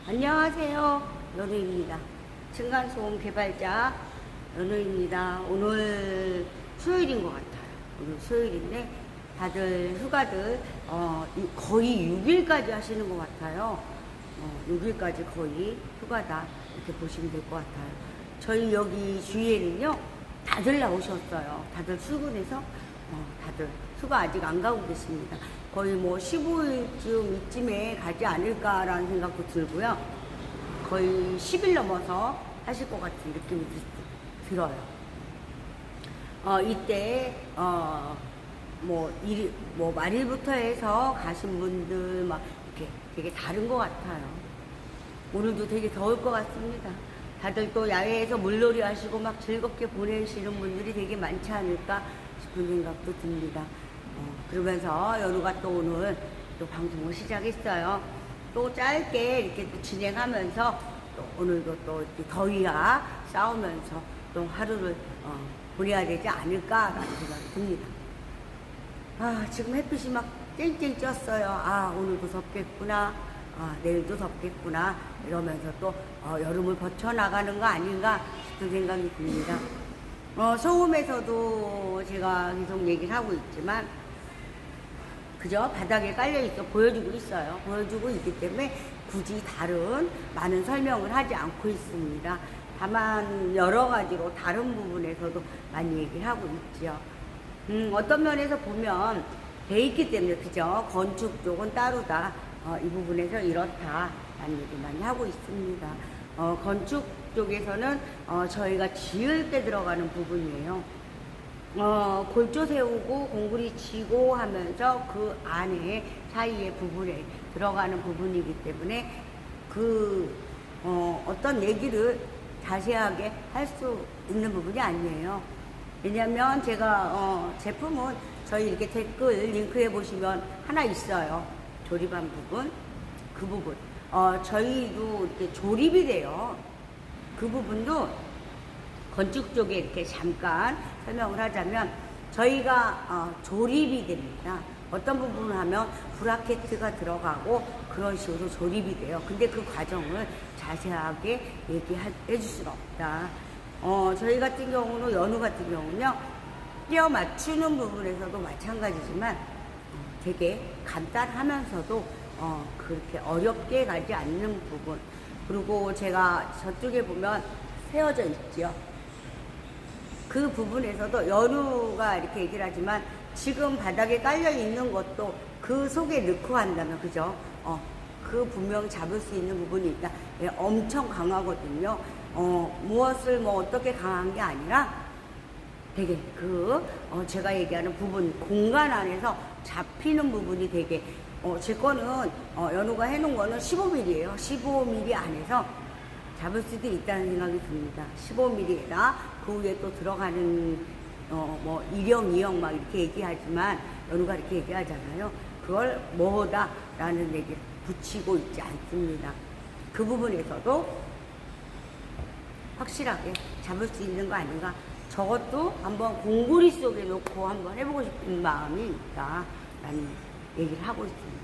안녕하세요. 연우입니다. 층간소음 개발자 연우입니다. 오늘 수요일인 것 같아요. 오늘 수요일인데 다들 휴가들 거의 6일까지 하시는 것 같아요. 6일까지 거의 휴가다 이렇게 보시면 될 것 같아요. 저희 여기 주위에는요 다들 나오셨어요. 다들 출근해서 다들 휴가 아직 안 가고 계십니다. 거의 뭐 15일쯤 이쯤에 가지 않을까라는 생각도 들고요. 거의 10일 넘어서 하실 것 같은 느낌이 들어요. 이때 말일부터 해서 가신 분들 막 이렇게 되게 다른 것 같아요. 오늘도 되게 더울 것 같습니다. 다들 또 야외에서 물놀이 하시고 막 즐겁게 보내시는 분들이 되게 많지 않을까 싶은 생각도 듭니다. 그러면서 연우가 또 오늘 또 방송을 시작했어요. 또 짧게 이렇게 또 진행하면서 또 오늘도 또 이렇게 더위와 싸우면서 또 하루를 보내야 되지 않을까라는 생각이 듭니다. 지금 햇빛이 막 쨍쨍 쪘어요. 오늘도 덥겠구나. 내일도 덥겠구나. 이러면서 또 여름을 버텨나가는 거 아닌가 싶은 생각이 듭니다. 소음에서도 제가 계속 얘기를 하고 있지만 그저 바닥에 깔려있어 보여주고 있어요. 보여주고 있기 때문에 굳이 다른 많은 설명을 하지 않고 있습니다. 다만 여러 가지로 다른 부분에서도 많이 얘기를 하고 있죠. 어떤 면에서 보면 돼 있기 때문에 그죠. 건축 쪽은 따로다. 이 부분에서 이렇다라는 얘기 많이 하고 있습니다. 건축 쪽에서는 저희가 지을 때 들어가는 부분이에요. 골조 세우고 공구리 치고 하면서 그 안에 사이의 부분에 들어가는 부분이기 때문에 어떤 얘기를 자세하게 할 수 있는 부분이 아니에요. 왜냐면 제가 제품은 저희 이렇게 댓글 링크해 보시면 하나 있어요. 조립한 부분, 그 부분. 저희도 이렇게 조립이 돼요. 그 부분도 건축 쪽에 이렇게 잠깐 설명을 하자면 저희가 조립이 됩니다. 어떤 부분을 하면 브라켓트가 들어가고 그런 식으로 조립이 돼요. 근데 그 과정을 자세하게 얘기해 줄 수는 없다. 저희 같은 경우는 연우 같은 경우는요 끼워 맞추는 부분에서도 마찬가지지만 되게 간단하면서도 그렇게 어렵게 가지 않는 부분. 그리고 제가 저쪽에 보면 세워져 있죠. 그 부분에서도 연우가 이렇게 얘기를 하지만 지금 바닥에 깔려 있는 것도 그 속에 넣고 한다면 그죠? 그 분명 잡을 수 있는 부분이 있다. 엄청 강하거든요. 무엇을 어떻게 강한 게 아니라 되게 제가 얘기하는 부분 공간 안에서 잡히는 부분이 되게 제 거는 연우가 해놓은 거는 15mm예요. 15mm 안에서 잡을 수도 있다는 생각이 듭니다. 15mm에다 그 위에 또 들어가는 1형, 2형 막 이렇게 얘기하지만 연우가 이렇게 얘기하잖아요. 그걸 뭐다라는 얘기를 붙이고 있지 않습니다. 그 부분에서도 확실하게 잡을 수 있는 거 아닌가. 저것도 한번 공구리 속에 놓고 한번 해보고 싶은 마음이 있다라는 얘기를 하고 있습니다.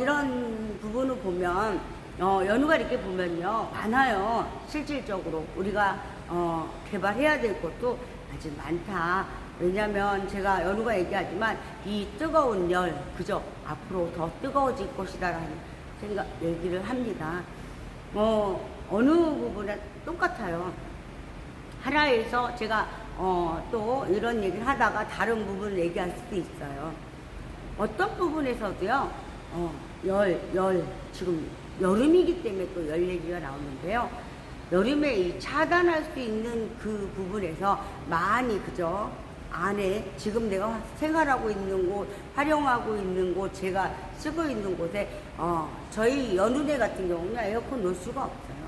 이런 부분을 보면 연우가 이렇게 보면요 많아요. 실질적으로 우리가 개발해야 될 것도 아주 많다. 왜냐면 제가 연우가 얘기하지만 이 뜨거운 열 그죠 앞으로 더 뜨거워질 것이다라는 생각 얘기를 합니다. 어느 부분에 똑같아요. 하나에서 제가 또 이런 얘기를 하다가 다른 부분을 얘기할 수도 있어요. 어떤 부분에서도요 지금 여름이기 때문에 또 열 얘기가 나오는데요. 여름에 이 차단할 수 있는 그 부분에서 많이 그죠 안에 지금 내가 생활하고 있는 곳 활용하고 있는 곳 제가 쓰고 있는 곳에 저희 연우네 같은 경우는 에어컨 놓을 수가 없어요.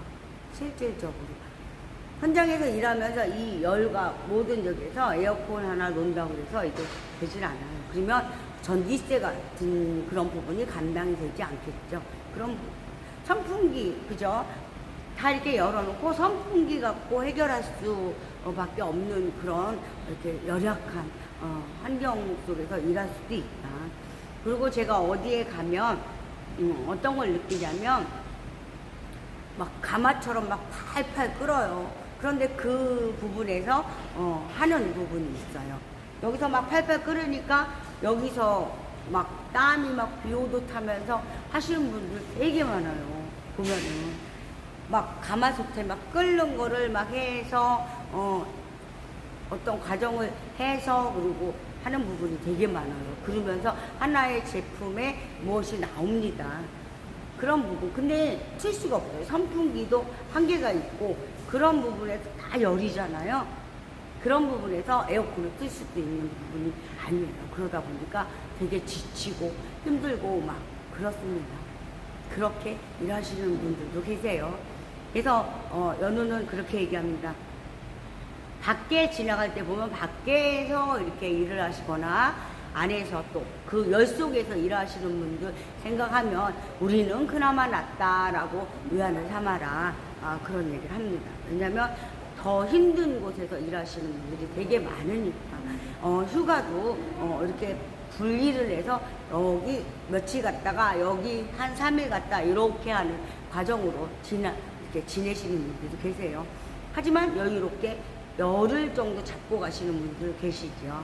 실질적으로 현장에서 일하면서 이 열과 모든 적에서 에어컨 하나 놓는다고 해서 이게 되질 않아요. 그러면 전기세 같은 그런 부분이 감당이 되지 않겠죠. 그럼 선풍기 그죠 다 이렇게 열어놓고 선풍기 갖고 해결할 수밖에 없는 그런 이렇게 열악한 환경 속에서 일할 수도 있다. 그리고 제가 어디에 가면 어떤 걸 느끼냐면 막 가마처럼 막 팔팔 끓어요. 그런데 그 부분에서 하는 부분이 있어요. 여기서 막 팔팔 끓으니까 여기서 막 땀이 막 비오듯 하면서 하시는 분들 되게 많아요. 보면은 막 가마솥에 막 끓는 거를 막 해서 어떤 과정을 해서 그리고 하는 부분이 되게 많아요. 그러면서 하나의 제품에 무엇이 나옵니다. 그런 부분. 근데 틀 수가 없어요. 선풍기도 한계가 있고 그런 부분에서 다 열이잖아요. 그런 부분에서 에어컨을 틀 수도 있는 부분이 아니에요. 그러다 보니까 되게 지치고 힘들고 막 그렇습니다. 그렇게 일하시는 분들도 계세요. 그래서 연우는 그렇게 얘기합니다. 밖에 지나갈 때 보면 밖에서 이렇게 일을 하시거나 안에서 또 그 열 속에서 일하시는 분들 생각하면 우리는 그나마 낫다라고 위안을 삼아라. 그런 얘기를 합니다. 왜냐면 더 힘든 곳에서 일하시는 분들이 되게 많으니까 휴가도 이렇게 분리를 해서 여기 며칠 갔다가 여기 한 3일 갔다 이렇게 하는 과정으로 이렇게 지내시는 분들도 계세요. 하지만 여유롭게 열흘 정도 잡고 가시는 분들 계시죠.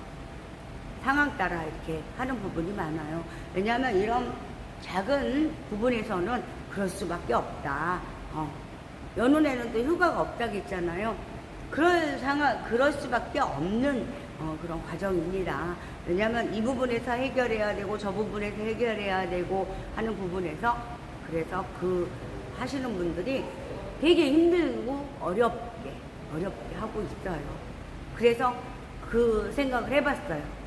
상황 따라 이렇게 하는 부분이 많아요. 왜냐하면 이런 작은 부분에서는 그럴 수밖에 없다. 연운에는 또 휴가가 없다고 했잖아요. 그럴 수밖에 없는 그런 과정입니다. 왜냐하면 이 부분에서 해결해야 되고 저 부분에서 해결해야 되고 하는 부분에서 그래서 하시는 분들이 되게 힘들고 어렵게 하고 있어요. 그래서 그 생각을 해봤어요.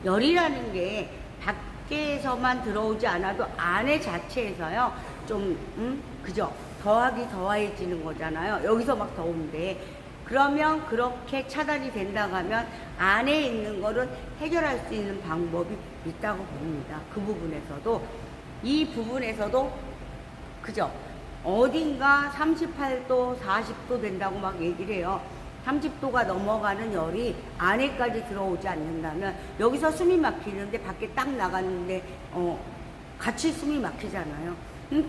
열이라는 게 밖에서만 들어오지 않아도 안에 자체에서요 그죠? 더해지는 거잖아요. 여기서 막 더운데 그러면 그렇게 차단이 된다고 하면 안에 있는 거를 해결할 수 있는 방법이 있다고 봅니다. 그 부분에서도 이 부분에서도 그죠? 어딘가 38도 40도 된다고 막 얘기를 해요. 30도가 넘어가는 열이 안에까지 들어오지 않는다면 여기서 숨이 막히는데 밖에 딱 나갔는데 같이 숨이 막히잖아요.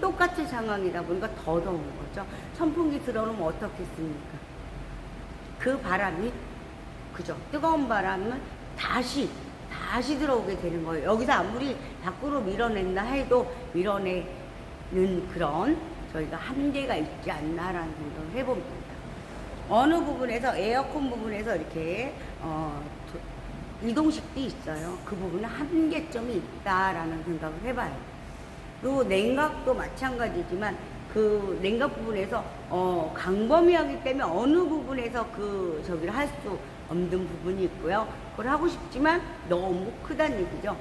똑같은 상황이다 보니까 더 더운 거죠. 선풍기 들어오면 어떻겠습니까? 그 바람이 그죠? 뜨거운 바람은 다시 들어오게 되는 거예요. 여기서 아무리 밖으로 밀어낸다 해도 밀어내는 그런 저희가 한계가 있지 않나라는 생각을 해봅니다. 어느 부분에서 에어컨 부분에서 이렇게 이동식도 있어요. 그 부분은 한계점이 있다라는 생각을 해봐요. 그리고 냉각도 마찬가지지만 그 냉각 부분에서 강범위하기 때문에 어느 부분에서 저기를 할 수 없는 부분이 있고요. 그걸 하고 싶지만 너무 크다는 얘기죠.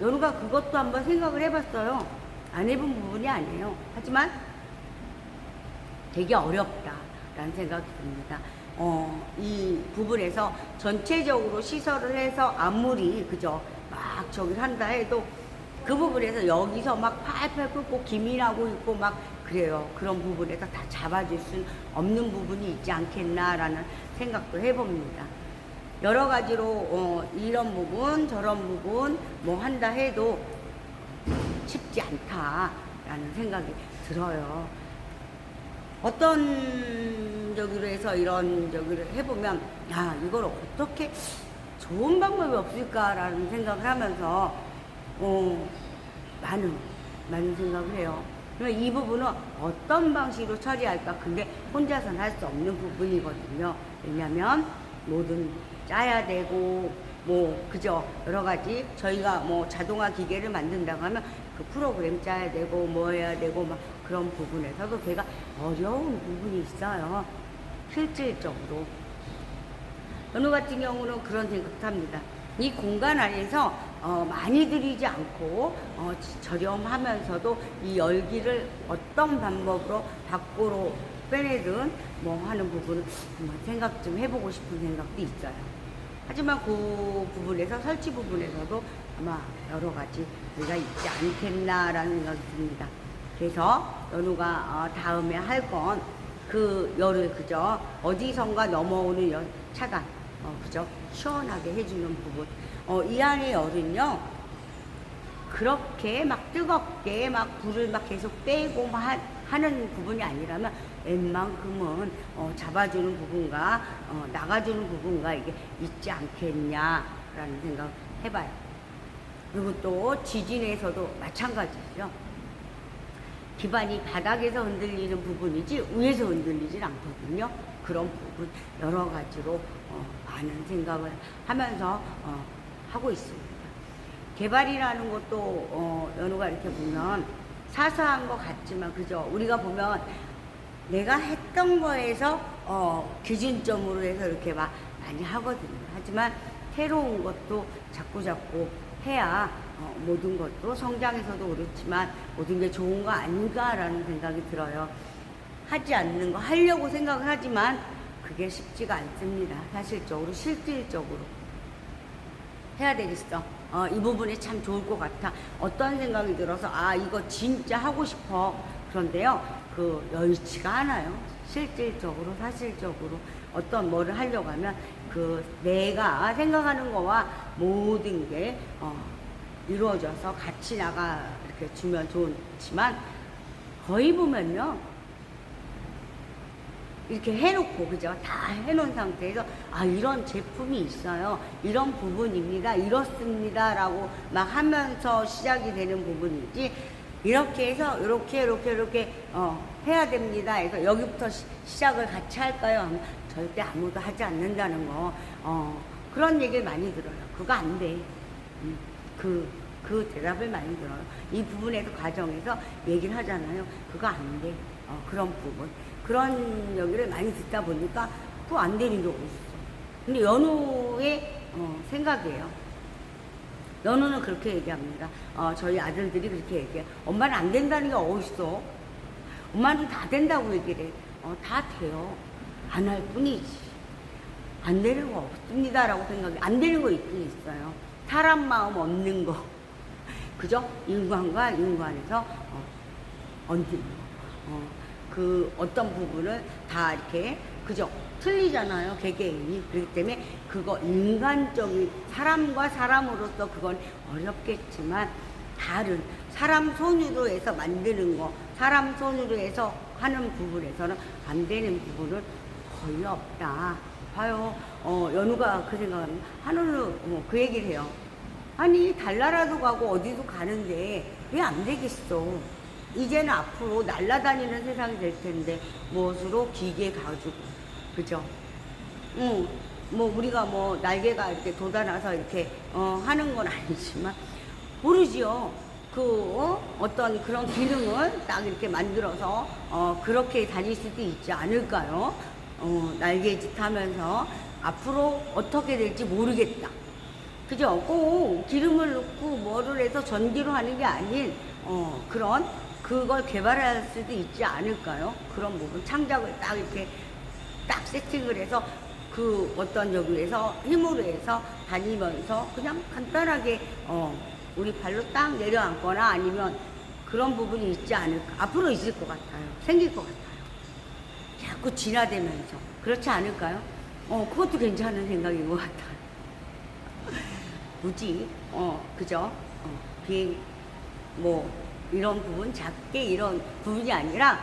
연우가 그것도 한번 생각을 해봤어요. 안 해본 부분이 아니에요. 하지만 되게 어렵다라는 생각이 듭니다. 이 부분에서 전체적으로 시설을 해서 아무리 그죠 막 저기를 한다 해도 그 부분에서 여기서 막 팔팔 끓고 기민하고 있고 막 그래요. 그런 부분에서 다 잡아줄 수 없는 부분이 있지 않겠나라는 생각도 해봅니다. 여러 가지로 이런 부분 저런 부분 뭐 한다 해도 쉽지 않다라는 생각이 들어요. 어떤 저기로 해서 이런 저기를 해보면 이걸 어떻게 좋은 방법이 없을까라는 생각을 하면서 많은 생각을 해요. 그러면 이 부분은 어떤 방식으로 처리할까? 근데 혼자서는 할 수 없는 부분이거든요. 왜냐면 뭐든 짜야 되고 그죠? 여러 가지 저희가 뭐 자동화 기계를 만든다고 하면 그 프로그램 짜야 되고 뭐 해야 되고 막 그런 부분에서도 제가 어려운 부분이 있어요. 실질적으로. 어느 같은 경우는 그런 생각도 합니다. 이 공간 안에서 많이 들이지 않고 저렴하면서도 이 열기를 어떤 방법으로 밖으로 빼내든 뭐 하는 부분을 한번 생각 좀 해보고 싶은 생각도 있어요. 하지만 그 부분에서 설치 부분에서도 아마 여러 가지 우리가 있지 않겠나라는 생각이 듭니다. 그래서 연우가 다음에 할 건 그 열을 그죠 어디선가 넘어오는 차단 그죠 시원하게 해주는 부분 이 안의 열은요 그렇게 막 뜨겁게 막 불을 막 계속 떼고 막 하는 부분이 아니라면 웬만큼은 잡아주는 부분과 나가주는 부분과 이게 있지 않겠냐라는 생각 해봐요. 그리고 또 지진에서도 마찬가지죠. 기반이 바닥에서 흔들리는 부분이지 위에서 흔들리진 않거든요. 그런 부분 여러 가지로 많은 생각을 하면서 하고 있습니다. 개발이라는 것도 연우가 이렇게 보면 사소한 것 같지만 그죠? 우리가 보면 내가 했던 거에서 기준점으로 해서 이렇게 막 많이 하거든요. 하지만 새로운 것도 자꾸 해야 모든 것도 성장에서도 그렇지만 모든 게 좋은 거 아닌가라는 생각이 들어요. 하지 않는 거 하려고 생각을 하지만 그게 쉽지가 않습니다. 사실적으로 실질적으로 해야 되겠어. 이 부분이 참 좋을 것 같아. 어떤 생각이 들어서 이거 진짜 하고 싶어. 그런데요 여의치가 않아요. 실질적으로 사실적으로 어떤 뭐를 하려고 하면 그 내가 생각하는 거와 모든 게 이루어져서 같이 나가 이렇게 주면 좋지만 거의 보면요 이렇게 해놓고 그죠? 다 해놓은 상태에서 이런 제품이 있어요. 이런 부분입니다. 이렇습니다. 라고 막 하면서 시작이 되는 부분이지 이렇게 해서 이렇게 해야 됩니다. 해서 여기부터 시작을 같이 할까요? 절대 아무도 하지 않는다는 거 그런 얘기를 많이 들어요. 그거 안 돼. 그 대답을 많이 들어요. 이 부분에서 과정에서 얘기를 하잖아요. 그거 안 돼. 그런 부분. 그런 얘기를 많이 듣다 보니까 그거 안 되는 게 어딨어. 근데 연우의 생각이에요. 연우는 그렇게 얘기합니다. 저희 아들들이 그렇게 얘기해요. 엄마는 안 된다는 게 어딨어. 엄마는 다 된다고 얘기를 해. 다 돼요. 안 할 뿐이지. 안 되는 거 없습니다. 라고 생각해. 안 되는 거 있긴 있어요. 사람 마음 없는 거. 그죠? 인간과 인간에서 얹는 거. 그 어떤 부분을 다 이렇게 그죠? 틀리잖아요. 개개인이. 그렇기 때문에 그거 인간적인 사람과 사람으로서 그건 어렵겠지만 다른 사람 손으로 해서 만드는 거 사람 손으로 해서 하는 부분에서는 안 되는 부분은 거의 없다. 봐요. 연우가 그 생각은 하늘로 그 얘기를 해요. 아니 달나라도 가고 어디도 가는데 왜 안 되겠어. 이제는 앞으로 날아다니는 세상이 될 텐데 무엇으로 기계 가지고 그죠? 뭐 우리가 뭐 날개가 이렇게 돋아나서 이렇게 하는 건 아니지만 모르지요. 어떤 그런 기능을 딱 이렇게 만들어서 그렇게 다닐 수도 있지 않을까요? 날개짓 하면서 앞으로 어떻게 될지 모르겠다. 그죠? 꼭 기름을 넣고 뭐를 해서 전기로 하는 게 아닌 그걸 개발할 수도 있지 않을까요? 그런 부분 창작을 딱 이렇게 딱 세팅을 해서 그 어떤 여기에서 힘으로 해서 다니면서 그냥 간단하게 우리 발로 딱 내려앉거나 아니면 그런 부분이 있지 않을까. 앞으로 있을 것 같아요. 생길 것 같아요. 자꾸 진화되면서. 그렇지 않을까요? 그것도 괜찮은 생각인 것 같아요. 굳이, 그죠? 비행, 뭐, 이런 부분, 작게 이런 부분이 아니라,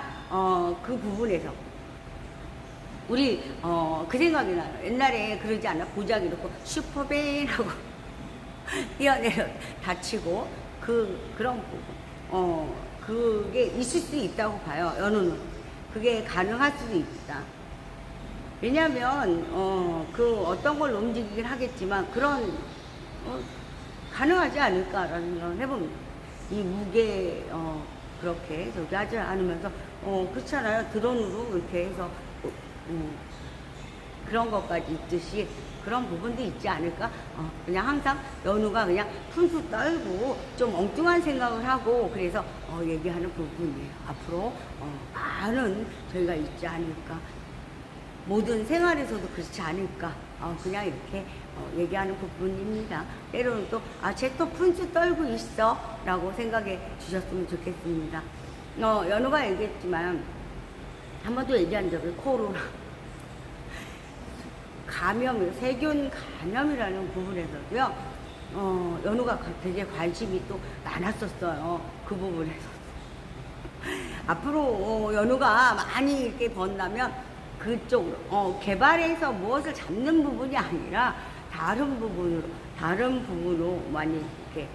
그 부분에서. 우리, 그 생각이 나요. 옛날에 그러지 않아? 보자기 놓고 슈퍼맨하고 뛰어내려 다치고, 그런 부분. 그게 있을 수 있다고 봐요, 연우는. 그게 가능할 수도 있다. 왜냐면, 그 어떤 걸 움직이긴 하겠지만, 가능하지 않을까라는 생각을 해봅니다. 이 무게, 그렇게 저기 하지 않으면서, 그렇잖아요. 드론으로 이렇게 해서, 그런 것까지 있듯이 그런 부분도 있지 않을까? 그냥 항상 연우가 그냥 푼수 떨고 좀 엉뚱한 생각을 하고 그래서 얘기하는 부분이에요. 앞으로 많은 저희가 있지 않을까? 모든 생활에서도 그렇지 않을까? 그냥 이렇게 얘기하는 부분입니다. 때로는 또 쟤 또 푼수 떨고 있어 라고 생각해 주셨으면 좋겠습니다. 연우가 얘기했지만 한 번도 얘기한 적이 코로나 감염, 세균 감염이라는 부분에서도요, 연우가 되게 관심이 또 많았었어요. 그 부분에서. 앞으로 연우가 많이 이렇게 번다면 그쪽 개발해서 무엇을 잡는 부분이 아니라 다른 부분으로 많이 이렇게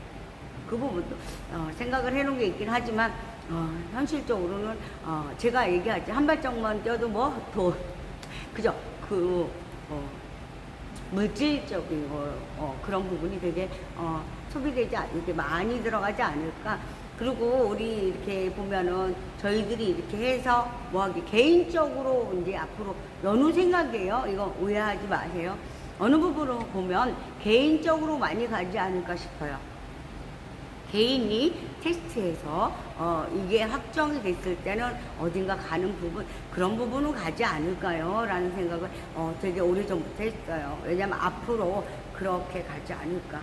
그 부분도 생각을 해놓은 게 있긴 하지만 현실적으로는 제가 얘기하지 한 발짝만 뛰어도 뭐 더 그죠 물질적인 그런 부분이 되게 소비되지 이렇게 많이 들어가지 않을까. 그리고 우리 이렇게 보면은 저희들이 이렇게 해서 뭐하기 개인적으로 이제 앞으로 연우 생각이에요. 이거 오해하지 마세요. 어느 부분으로 보면 개인적으로 많이 가지 않을까 싶어요. 개인이 테스트해서 이게 확정이 됐을 때는 어딘가 가는 부분 그런 부분은 가지 않을까요? 라는 생각을 되게 오래전부터 했어요. 왜냐면 앞으로 그렇게 가지 않을까.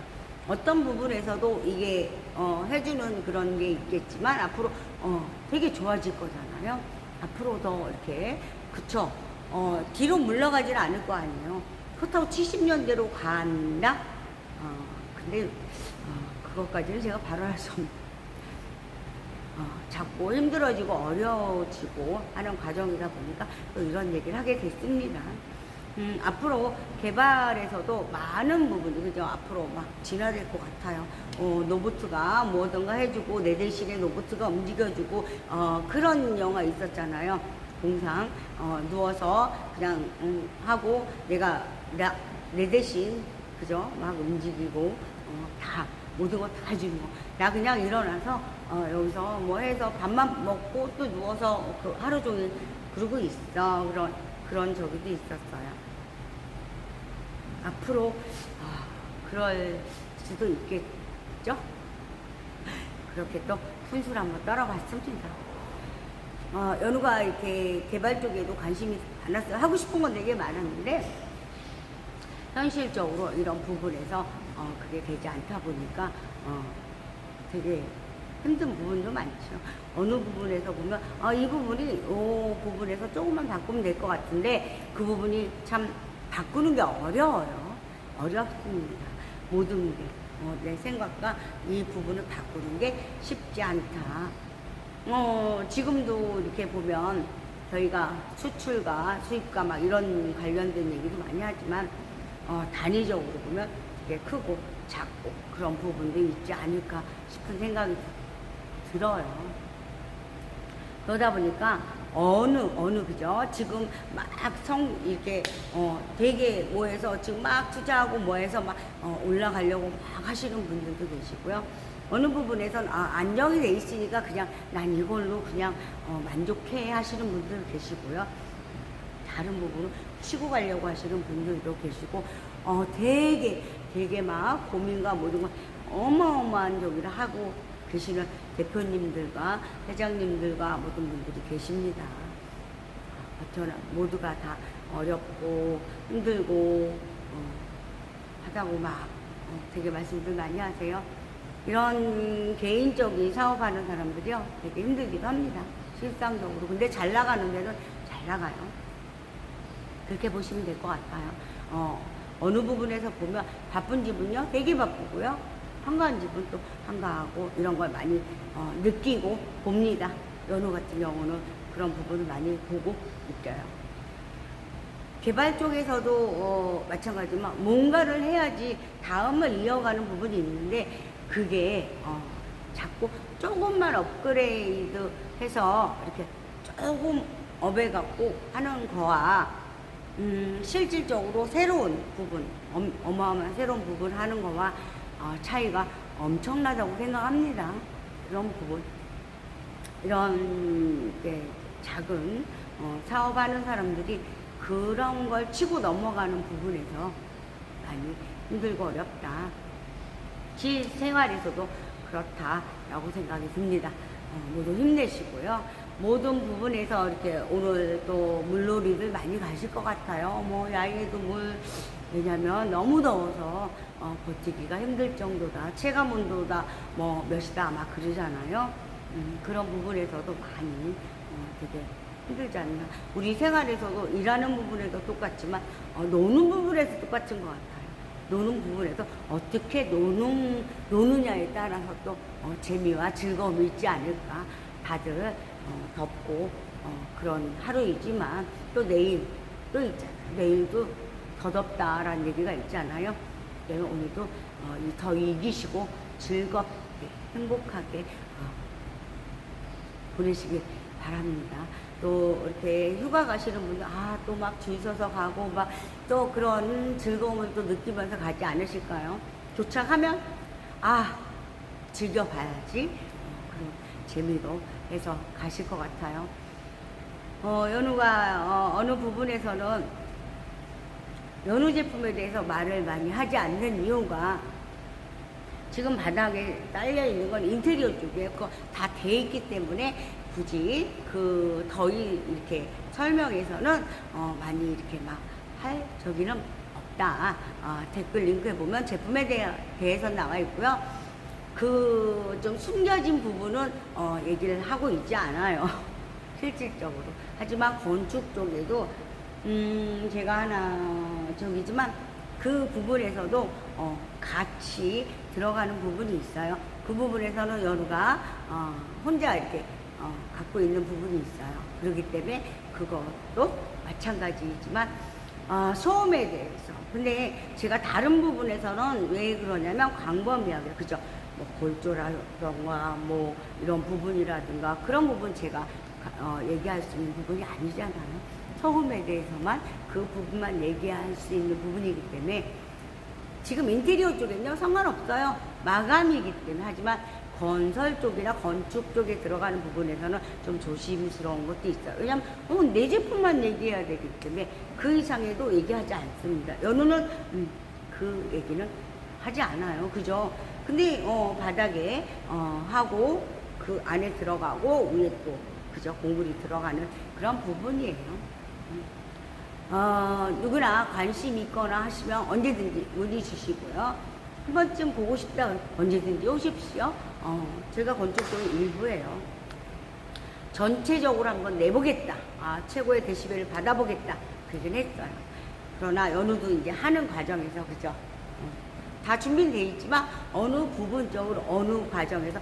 어떤 부분에서도 이게 해주는 그런 게 있겠지만 앞으로 되게 좋아질 거잖아요. 앞으로 더 이렇게 그쵸 뒤로 물러가지는 않을 거 아니에요. 그렇다고 70년대로 간다? 근데 그것까지는 제가 발언할 수 없는 자꾸 힘들어지고 어려워지고 하는 과정이다 보니까 또 이런 얘기를 하게 됐습니다. 앞으로 개발에서도 많은 부분이 그죠 앞으로 막 진화될 것 같아요. 로봇가 뭐든가 해주고 내 대신에 로봇가 움직여주고 그런 영화 있었잖아요. 공상 누워서 그냥 하고 내 대신 그죠 막 움직이고 다 모든 걸 다 해주는 거. 나 그냥 일어나서 여기서 뭐 해서 밥만 먹고 또 누워서 그 하루 종일 그러고 있어. 그런 저기도 있었어요. 앞으로 그럴 수도 있겠죠? 그렇게 또 훈수를 한번 떨어봤습니다. 연우가 이렇게 개발 쪽에도 관심이 많았어요. 하고 싶은 건 되게 많았는데 현실적으로 이런 부분에서 그게 되지 않다 보니까 되게 힘든 부분도 많죠. 어느 부분에서 보면 이 부분에서 조금만 바꾸면 될 것 같은데 그 부분이 참 바꾸는 게 어려워요. 어렵습니다. 모든 게 내 생각과 이 부분을 바꾸는 게 쉽지 않다. 지금도 이렇게 보면 저희가 수출과 수입과 막 이런 관련된 얘기도 많이 하지만 단위적으로 보면 되게 크고 작고 그런 부분도 있지 않을까 싶은 생각이 들어요. 그러다 보니까 어느 그죠? 지금 막 이렇게 되게 뭐해서 지금 막 투자하고 뭐해서 막 올라가려고 막 하시는 분들도 계시고요. 어느 부분에선 안정이 돼 있으니까 그냥 난 이걸로 그냥 만족해 하시는 분들 계시고요. 다른 부분은 치고 가려고 하시는 분들도 계시고 되게 막 고민과 모든 걸 어마어마한 저기를 하고 계시는 대표님들과 회장님들과 모든 분들이 계십니다. 저는 모두가 다 어렵고 힘들고 하다고 막 되게 말씀들 많이 하세요. 이런 개인적인 사업하는 사람들이요 되게 힘들기도 합니다. 실상적으로. 근데 잘 나가는 데는 잘 나가요. 그렇게 보시면 될 것 같아요. 어느 부분에서 보면 바쁜 집은요 되게 바쁘고요 한가한 집은 또 한가하고 이런 걸 많이 느끼고 봅니다. 연우 같은 경우는 그런 부분을 많이 보고 느껴요. 개발 쪽에서도 마찬가지지만 뭔가를 해야지 다음을 이어가는 부분이 있는데 그게 자꾸 조금만 업그레이드 해서 이렇게 조금 업해갖고 하는 거와 실질적으로 새로운 부분 어마어마한 새로운 부분 하는 거와 차이가 엄청나다고 생각합니다. 그런 부분 이런 작은 사업하는 사람들이 그런 걸 치고 넘어가는 부분에서 많이 힘들고 어렵다. 지 생활에서도 그렇다라고 생각이 듭니다. 모두 힘내시고요. 모든 부분에서 이렇게 오늘 또 물놀이를 많이 가실 것 같아요. 뭐 야외에도 왜냐면 너무 더워서 버티기가 힘들 정도다. 체감 온도다 뭐 몇이다 아마 그러잖아요. 그런 부분에서도 많이 되게 힘들지 않나. 우리 생활에서도 일하는 부분에도 똑같지만 노는 부분에서 똑같은 것 같아요. 노는 부분에서 어떻게 노느냐에 따라서 또 재미와 즐거움이 있지 않을까. 다들 덥고 그런 하루이지만 또 내일 또 있잖아요. 내일도 더 덥다라는 얘기가 있잖아요. 네, 오늘도 이 더위 이기시고 즐겁게 행복하게 보내시길 바랍니다. 또 이렇게 휴가 가시는 분들 또 막 줄 서서 가고 막 또 그런 즐거움을 또 느끼면서 가지 않으실까요? 도착하면 즐겨봐야지 그런 재미로 해서 가실 것 같아요. 연우가 어느 부분에서는 연우 제품에 대해서 말을 많이 하지 않는 이유가 지금 바닥에 딸려 있는 건 인테리어 쪽에 다 돼 있기 때문에 굳이 그 더위 이렇게 설명에서는 많이 이렇게 막 할 저기는 없다. 댓글 링크에 보면 제품에 대해서 나와 있고요. 그 좀 숨겨진 부분은 얘기를 하고 있지 않아요. 실질적으로. 하지만 건축 쪽에도 제가 하나 저기지만 그 부분에서도 같이 들어가는 부분이 있어요. 그 부분에서는 연우가 혼자 이렇게 갖고 있는 부분이 있어요. 그렇기 때문에 그것도 마찬가지이지만 소음에 대해서 근데 제가 다른 부분에서는 왜 그러냐면 광범위하게 그죠? 뭐 골조라던가 뭐 이런 부분이라든가 그런 부분 제가 얘기할 수 있는 부분이 아니잖아요. 소음에 대해서만 그 부분만 얘기할 수 있는 부분이기 때문에 지금 인테리어 쪽에는요 상관없어요. 마감이기 때문에. 하지만 건설 쪽이나 건축 쪽에 들어가는 부분에서는 좀 조심스러운 것도 있어요. 왜냐면 내 제품만 얘기해야 되기 때문에 그 이상에도 얘기하지 않습니다. 연우는 그 얘기는 하지 않아요. 그죠? 근데 바닥에 하고 그 안에 들어가고 위에 또 그죠? 공구리 들어가는 그런 부분이에요. 누구나 관심 있거나 하시면 언제든지 문의 주시고요. 한 번쯤 보고 싶다 언제든지 오십시오. 제가 건축적인 일부예요. 전체적으로 한번 내보겠다. 최고의 데시벨을 받아보겠다. 그러긴 했어요. 그러나 연우도 이제 하는 과정에서 그죠? 다 준비는 돼 있지만 어느 부분적으로 어느 과정에서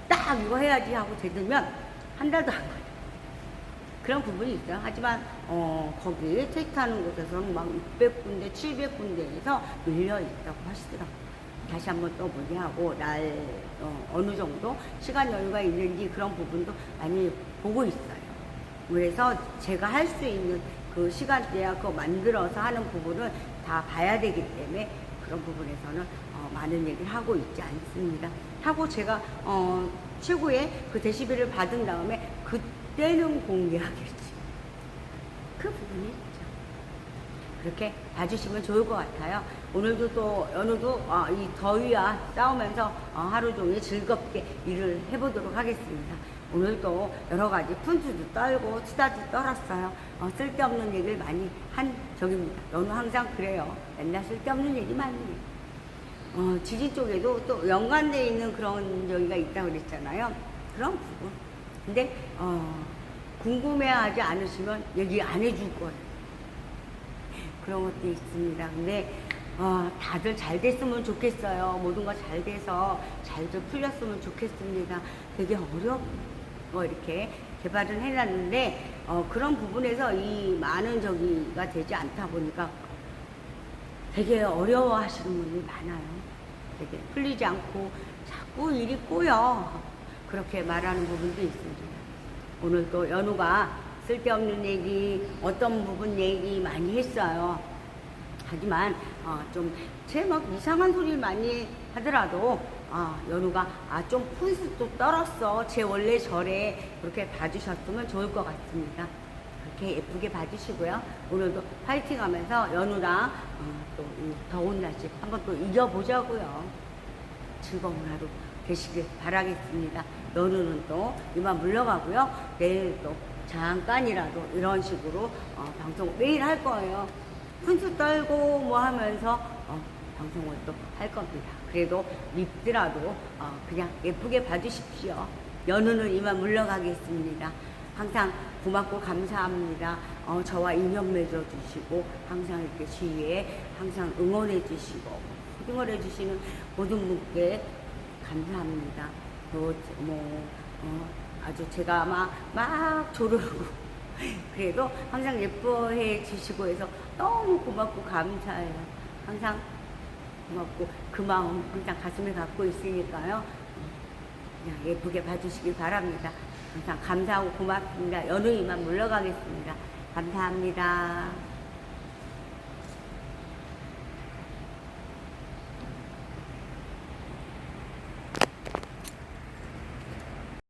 딱 이거 해야지 하고 되들면 한 달도 안 걸려요. 그런 부분이 있어요. 하지만 거기 테스트하는 곳에서는 막 600군데, 700군데에서 밀려 있다고 하시더라고요. 다시 한번 또 문의하고 어느 정도 시간 여유가 있는지 그런 부분도 많이 보고 있어요. 그래서 제가 할 수 있는 그 시간대야 그거 만들어서 하는 부분을 다 봐야 되기 때문에 그런 부분에서는 많은 얘기를 하고 있지 않습니다. 하고 제가 최고의 그 데시벨을 받은 다음에 그때는 공개하겠지. 그 부분이 있죠. 그렇게 봐주시면 좋을 것 같아요. 오늘도 또 연우도 이 더위와 싸우면서 하루 종일 즐겁게 일을 해보도록 하겠습니다. 오늘도 여러 가지 푼수도 떨고 수다도 떨었어요. 쓸데없는 얘기를 많이 한 적입니다. 연우 항상 그래요. 맨날 쓸데없는 얘기 많이 해요. 지지 쪽에도 또 연관되어 있는 그런 저기가 있다고 그랬잖아요. 그런 부분. 근데 궁금해하지 않으시면 얘기 안 해줄 거예요. 그런 것도 있습니다. 근데 다들 잘 됐으면 좋겠어요. 모든 거 잘 돼서 잘들 풀렸으면 좋겠습니다. 되게 어렵고 이렇게 개발을 해놨는데 그런 부분에서 이 많은 저기가 되지 않다 보니까 되게 어려워하시는 분들이 많아요. 되게 풀리지 않고 자꾸 일이 꼬여. 그렇게 말하는 부분도 있습니다. 오늘 또 연우가 쓸데없는 얘기, 어떤 부분 얘기 많이 했어요. 하지만 좀 제목 이상한 소리를 많이 하더라도 연우가 좀 푼수 떨었어. 제 원래 절에 그렇게 봐주셨으면 좋을 것 같습니다. 그렇게 예쁘게 봐주시고요. 오늘도 파이팅 하면서 연우랑 또 더운 날씨 한번 또 이겨보자고요. 즐거운 하루 되시길 바라겠습니다. 연우는 또 이만 물러가고요. 내일 또 잠깐이라도 이런 식으로 방송 매일 할 거예요. 푼수 떨고 뭐 하면서 방송을 또 할 겁니다. 그래도 밉더라도 그냥 예쁘게 봐주십시오. 연우는 이만 물러가겠습니다. 항상 고맙고 감사합니다. 저와 인연 맺어주시고 항상 이렇게 주위에 항상 응원해 주시고 응원해 주시는 모든 분께 감사합니다. 또 아주 제가 막 조르고 그래도 항상 예뻐해 주시고 해서 너무 고맙고 감사해요. 항상 고맙고 그 마음 항상 가슴에 갖고 있으니까요. 그냥 예쁘게 봐주시기 바랍니다. 항상 감사하고 고맙습니다. 연우이만 물러가겠습니다. 감사합니다.